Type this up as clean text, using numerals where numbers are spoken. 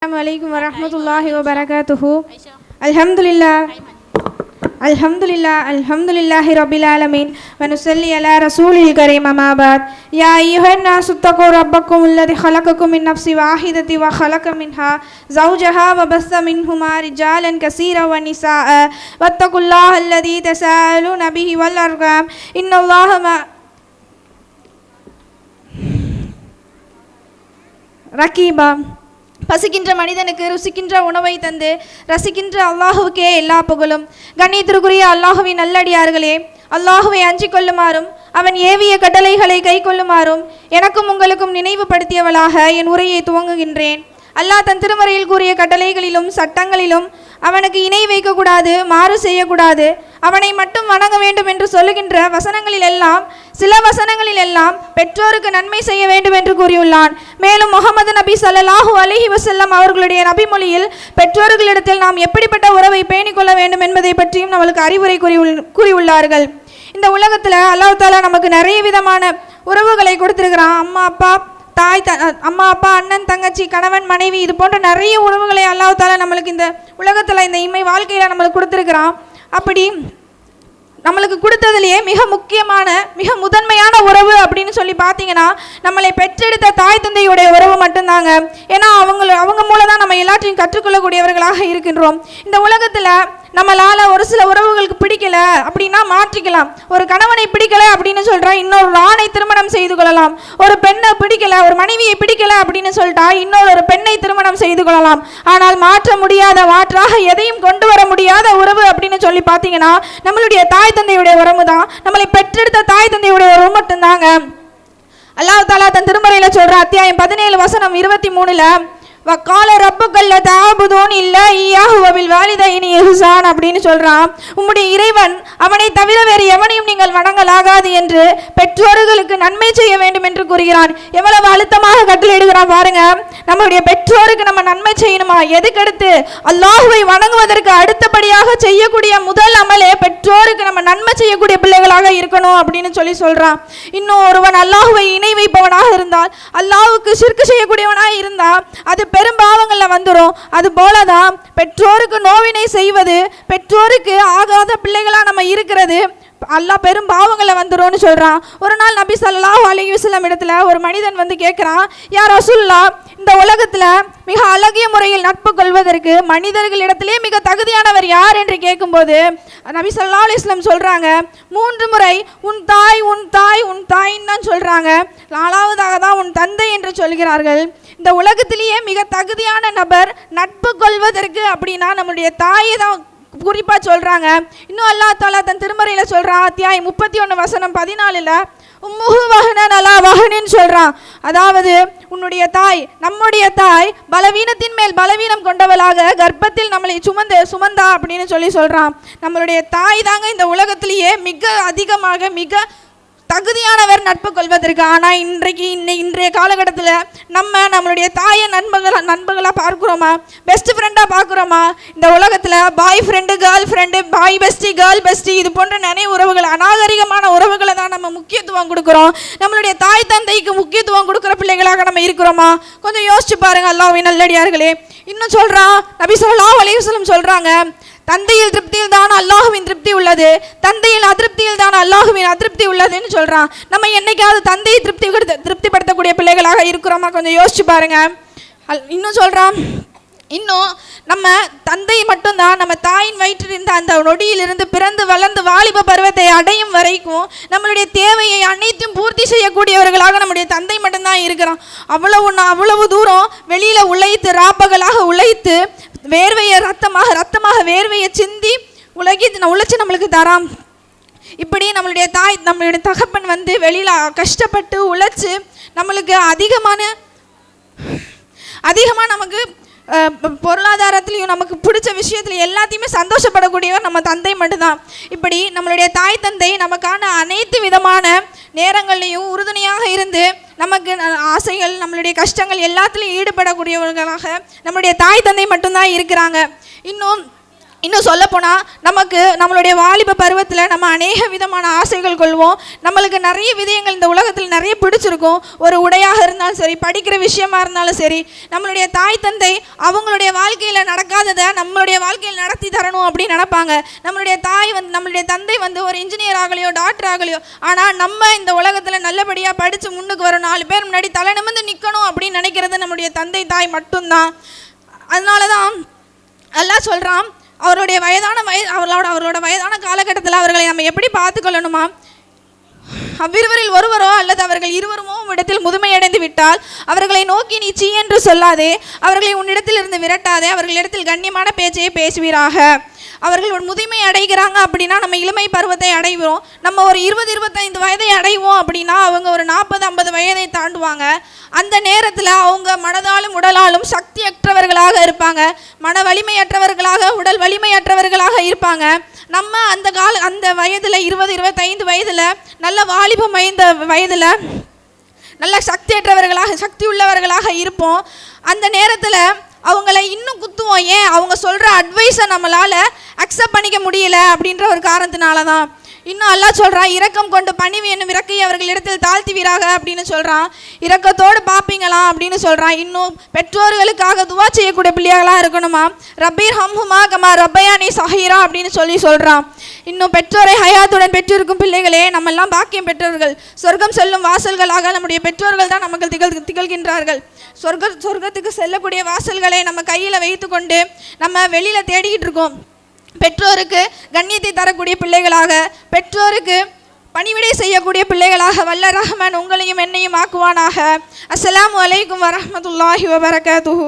Assalamu alaikum wa rahmatullahi wa barakatuhu. Alhamdulillahi rabbil alamin wa nusalli ala rasulil karim amma ba'd. Ya ayyuhan nasu taqu rabbakum alladhi khalaqakum min nafsin wahidatin wa khalaqa minha zawjaha wa bassa minhuma rijalan kaseeran wa nisaa wattaqullaha alladhi tasaaluna bihi wal arham innallaha ரகீபா. பசிக்கின்ற மனிதனுக்கு ருசிக்கின்ற உணவை தந்து ரசிக்கின்ற அல்லாஹுவுக்கே எல்லா புகழும். கண்ணியத்திற்குரிய அல்லாஹுவின் நல்லடியார்களே, அல்லாஹுவை அஞ்சிக் கொள்ளுமாறும் அவன் ஏவிய கட்டளைகளை கை கொள்ளுமாறும் எனக்கும் உங்களுக்கும் நினைவுபடுத்தியவளாக என் உரையை துவங்குகின்றேன். அல்லாஹ் தன் திருமறையில் கூறிய கட்டளைகளிலும் சட்டங்களிலும் அவனுக்கு இணை வைக்கக்கூடாது, மாறு செய்யக்கூடாது, அவனை மட்டும் வணங்க வேண்டும் என்று சொல்லுகின்ற வசனங்களில் எல்லாம் சில வசனங்களில் எல்லாம் பெற்றோருக்கு நன்மை செய்ய வேண்டும் என்று கூறியுள்ளான். மேலும் முஹம்மது நபி ஸல்லல்லாஹு அலைஹி வஸல்லம் அவர்களுடைய நபிமொழியில் பெற்றோர்களிடத்தில் நாம் எப்படிப்பட்ட உறவை பேணிக்கொள்ள வேண்டும் என்பதை பற்றியும் நம்மளுக்கு அறிவுரை கூறியுள்ளார்கள். இந்த உலகத்தில் அல்லாஹ் தஆலா நமக்கு நிறைய விதமான உறவுகளை கொடுத்திருக்கிறான். அம்மா அப்பா, அண்ணன், தங்கச்சி, கணவன், மனைவி, இது போன்ற நிறைய உறவுகளை அல்லாஹ் தஆலா நம்மளுக்கு இந்த உலகத்தில் இந்த இம்மை வாழ்க்கையில் நம்மளுக்கு கொடுத்துருக்கிறான். அப்படி நம்மளுக்கு கொடுத்ததுலேயே மிக முக்கியமான மிக முதன்மையான உறவு அப்படின்னு சொல்லி பார்த்தீங்கன்னா நம்மளை பெற்றெடுத்த தாய் தந்தையுடைய உறவு மட்டும்தாங்க. ஏன்னா அவங்க மூலம் தான் நம்ம எல்லாத்தையும் கற்றுக்கொள்ளக்கூடியவர்களாக இருக்கின்றோம். இந்த உலகத்தில் நம்மளால் ஒரு சில உறவுகளுக்கு பிடிக்கல அப்படின்னா மாற்றிக்கலாம். ஒரு கணவனை பிடிக்கல அப்படின்னு சொல்கிறா இன்னொரு ஆணை திருமணம் செய்து கொள்ளலாம். ஒரு பெண்ணை பிடிக்கல, ஒரு மனைவியை பிடிக்கல அப்படின்னு சொல்லிட்டா இன்னொரு பெண்ணை திருமணம் செய்து கொள்ளலாம். ஆனால் மாற்ற முடியாத, மாற்றாக எதையும் கொண்டு வர முடியாத உறவு அப்படின்னு சொல்லி பார்த்தீங்கன்னா நம்மளுடைய தாய் தந்தையுடைய உறவு தான். நம்மளை பெற்றெடுத்த தாய் தந்தையுடைய உறவு மட்டும்தாங்க. அல்லாஹ் தஆலா தன் திருமறையில் சொல்ற அத்தியாயம் 17 வசனம் 23ல வக்கால ரப்புக்கல்ல தாபுதூன் இல்ல ஈயாஹு வபில் வாலிதைனி இஹ்சான் அப்படின்னு சொல்றான். உம்முடைய இறைவன் அவனை தவிர வேறு எவனையும் நீங்கள் வணங்கலாகாது என்று பெற்றோர்களுக்கு நன்மை செய்ய வேண்டும் என்று கூறுகிறான். எவ்வளவு அழுத்தமாக கட்டளையிடுகிறான் பாருங்க. நம்முடைய பெற்றோருக்கு நம்ம நன்மை செய்யணுமா? எதுக்கடுத்து அல்லாஹுவை வணங்குவதற்கு அடுத்தபடியாக செய்யக்கூடிய முதல் அமலே பெற்றோருக்கு நம்ம நன்மை செய்யக்கூடிய பிள்ளைகளாக இருக்கணும் அப்படின்னு சொல்றான். இன்னும் ஒருவன் அல்லாஹுவை இணை வைப்பவனாக இருந்தால், அல்லாஹுக்கு ஷிர்க் செய்யக்கூடியவனாக இருந்தால் அது பெரும்பாவங்கள்ல வந்துடும். அது போலதான் பெற்றோருக்கு நோவினை செய்வது, பெற்றோருக்கு ஆகாத பிள்ளைகளா நம்ம இருக்கிறது அல்லாஹ் பெரும் பாவங்களை வந்துரும்னு சொல்றான். ஒரு நாள் நபி ஸல்லல்லாஹு அலைஹி வஸல்லம் இடத்துல ஒரு மனிதன் வந்து கேட்கிறான், யா ரசூலுல்லாஹ், இந்த உலகத்துல மிக அழகிய முறையில் நட்பு கொள்வதற்கு மனிதர்களிடத்திலே மிக தகுதியானவர் யார் என்று கேட்கும்போது நபி ஸல்லல்லாஹு அலைஹி வஸல்லம் சொல்றாங்க, 3 முறை உன் தாய் உன் தாய் உன் தாயின்னு தான் சொல்றாங்க. 4வதாக தான் உன் தந்தை என்று சொல்கிறார்கள். இந்த உலகத்திலேயே மிக தகுதியான நபர் நட்பு கொள்வதற்கு அப்படின்னா நம்முடைய தாயை தான் குறிப்பா சொல்றாங்க. இன்னும் அல்லாஹ் தஆலா தன் திருமறையில சொல்றான், அத்தியாயம் 31 வசனம் 14ல உம்முஹு வஹனன் அலா வஹனின் சொல்றான். அதாவது உன்னுடைய தாய், நம்முடைய தாய் பலவீனத்தின் மேல் பலவீனம் கொண்டவளாக கர்ப்பத்தில் நம்மளை சுமந்தா அப்படின்னு சொல்றான். நம்மளுடைய தாய் தாங்க இந்த உலகத்திலேயே மிக அதிகமாக மிக தகுதியானவர் நட்பு கொள்வதற்கு. ஆனால் இன்றைய காலகட்டத்தில் நம்மளுடைய தாயை நண்பர்களாக பார்க்குறோமா? பெஸ்ட் ஃப்ரெண்டாக பார்க்குறோமா? இந்த உலகத்தில் boy friend, girl friend, boy bestie, girl bestie, இது போன்ற நிறைய உறவுகள், அநாகரிகமான உறவுகளை தான் நம்ம முக்கியத்துவம் கொடுக்குறோம். நம்மளுடைய தாய் தந்தைக்கு முக்கியத்துவம் கொடுக்குற பிள்ளைகளாக நம்ம இருக்கிறோமா? கொஞ்சம் யோசிச்சு பாருங்க அல்லாஹ்வின் நல்லடியார்களே. இன்னும் சொல்கிறான், நபி ஸல்லல்லாஹு அலைஹி வஸல்லம் சொல்கிறாங்க, தந்தையில் திருப்தியில் தான் அல்லாஹுவின் திருப்தி உள்ளது, தந்தையில் அதிருப்தியில் தான் அல்லாஹுவின் அதிருப்தி உள்ளதுன்னு சொல்றான். நம்ம என்னைக்காவது தந்தையை திருப்திப்படுத்தக்கூடிய பிள்ளைகளாக இருக்கிறோமா? கொஞ்சம் யோசிச்சு பாருங்க. இன்னும் சொல்றான், இன்னும் நம்ம தந்தை மட்டும்தான் நம்ம தாயின் வயிற்றிலிருந்து அந்த நொடியிலிருந்து பிறந்து வளர்ந்து வாலிப பருவத்தை அடையும் வரைக்கும் நம்மளுடைய தேவையை அனைத்தும் பூர்த்தி செய்யக்கூடியவர்களாக நம்முடைய தந்தை மட்டும்தான் இருக்கிறான். அவ்வளவு தூரம் வெளியில உழைத்து, ராப்பகலாக உழைத்து, வேர்வையை ரத்தமாக வேர்வையை சிந்தி உழைச்சி நம்மளுக்கு தராம். இப்படி நம்மளுடைய தாய், நம்மளுடைய தகப்பன் வந்து வெளியில கஷ்டப்பட்டு உழைச்சு நம்மளுக்கு அதிகமாக நமக்கு பொருளாதாரத்திலையும் நமக்கு பிடிச்ச விஷயத்துல எல்லாத்தையுமே சந்தோஷப்படக்கூடியவர் நம்ம தந்தை மட்டும்தான். இப்படி நம்மளுடைய தாய் தந்தை நமக்கான அனைத்து விதமான நேரங்கள்லையும் உறுதுணையாக இருந்து நமக்கு ஆசைகள், நம்மளுடைய கஷ்டங்கள் எல்லாத்துலேயும் ஈடுபடக்கூடியவர்களாக நம்மளுடைய தாய் தந்தை மட்டும்தான் இருக்கிறாங்க. இன்னும் இன்னும் சொல்லப்போனால் நமக்கு நம்மளுடைய வாலிப பருவத்தில் நம்ம அநேக விதமான ஆசைகள் கொள்வோம். நம்மளுக்கு நிறைய விதயங்கள் இந்த உலகத்தில் நிறைய பிடிச்சிருக்கும். ஒரு உடையாக இருந்தாலும் சரி, படிக்கிற விஷயமா இருந்தாலும் சரி, நம்மளுடைய தாய் தந்தை அவங்களுடைய வாழ்க்கையில் நடக்காததை நம்மளுடைய வாழ்க்கையில் நடத்தி தரணும் அப்படின்னு நினைப்பாங்க. நம்மளுடைய தந்தை ஒரு இன்ஜினியர் ஆகலையோ டாக்டர் ஆகலையோ, ஆனால் நம்ம இந்த உலகத்தில் நல்லபடியாக படித்து முன்னுக்கு வரும், 4 பேர் முன்னாடி தலை நிமிர்ந்து நிற்கணும் அப்படின்னு நினைக்கிறது நம்மளுடைய தந்தை தாய் மட்டும்தான். அதனால தான் அல்லாஹ் சொல்கிறான், அவர்களோட வயதான காலகட்டத்தில் அவர்களை நம்ம எப்படி பார்த்துக்கொள்ளணுமா? அவ்விருவரில் ஒருவரோ அல்லது அவர்கள் இருவருமோ இடத்தில் முதுமையடைந்து விட்டால் அவர்களை நோக்கி நீ சீ என்று சொல்லாதே, அவர்களை உன்னிடத்தில் இருந்து விரட்டாதே, அவர்களிடத்தில் கண்ணியமான பேச்சையே பேசுவீராக. அவர்கள் ஒரு முதுமை அடைகிறாங்க அப்படின்னா நம்ம இளமை பருவத்தை அடைவோம். நம்ம ஒரு 20-25 வயதை அடைவோம் அப்படின்னா அவங்க ஒரு 40-50 வயதை தாண்டுவாங்க. அந்த நேரத்தில் அவங்க மனதாலும் உடலாலும் சக்தியற்றவர்களாக இருப்பாங்க, மன வலிமையற்றவர்களாக, உடல் வலிமையற்றவர்களாக இருப்பாங்க. நம்ம அந்த வயதில் 20-25 வயதில் நல்ல வாலிபம் வயதில் நல்ல சக்தி உள்ளவர்களாக இருப்போம். அந்த நேரத்தில் அவங்கள இன்னும் குத்துவோம். ஏன்? அவங்க சொல்கிற அட்வைஸை நம்மளால் அக்செப்ட் பண்ணிக்க முடியல அப்படின்ற ஒரு காரணத்தினால தான். இன்னும் அல்லாஹ் சொல்கிறான், இரக்கம் கொண்டு பணிவு என்னும் இறக்கையை அவர்களிடத்தில் தாழ்த்துவீராக அப்படின்னு சொல்கிறான். இரக்கத்தோடு பார்ப்பீங்களா அப்படின்னு சொல்கிறான். இன்னும் பெற்றோர்களுக்காக துவா செய்யக்கூடிய பிள்ளைகளாக இருக்கணுமா. ரப்பீர் ஹம்ஹுமா கமா ரப்பயானி சஹீரா அப்படின்னு சொல்கிறான். இன்னும் பெற்றோரை ஹயாத்துடன் பெற்றிருக்கும் பிள்ளைகளே, நம்மெல்லாம் பாக்கியம் பெற்றவர்கள். சொர்க்கம் செல்லும் வாசல்களாக நம்முடைய பெற்றோர்கள் தான் நமக்கு திகழ்கின்றார்கள். சொர்க்கத்துக்கு செல்லக்கூடிய வாசல்களை நம்ம கையில் வைத்து கொண்டு நம்ம வெளியில் தேடிக்கிட்டு இருக்கோம். பெற்றோருக்கு கண்ணியத்தை தரக்கூடிய பிள்ளைகளாக, பெற்றோருக்கு பணிவிடை செய்யக்கூடிய பிள்ளைகளாக வல்ல ரஹ்மான் உங்களையும் என்னையும் ஆக்குவானாக. அஸ்ஸலாமு அலைக்கும் வரஹ்மத்துல்லாஹி வபரகாத்துஹு.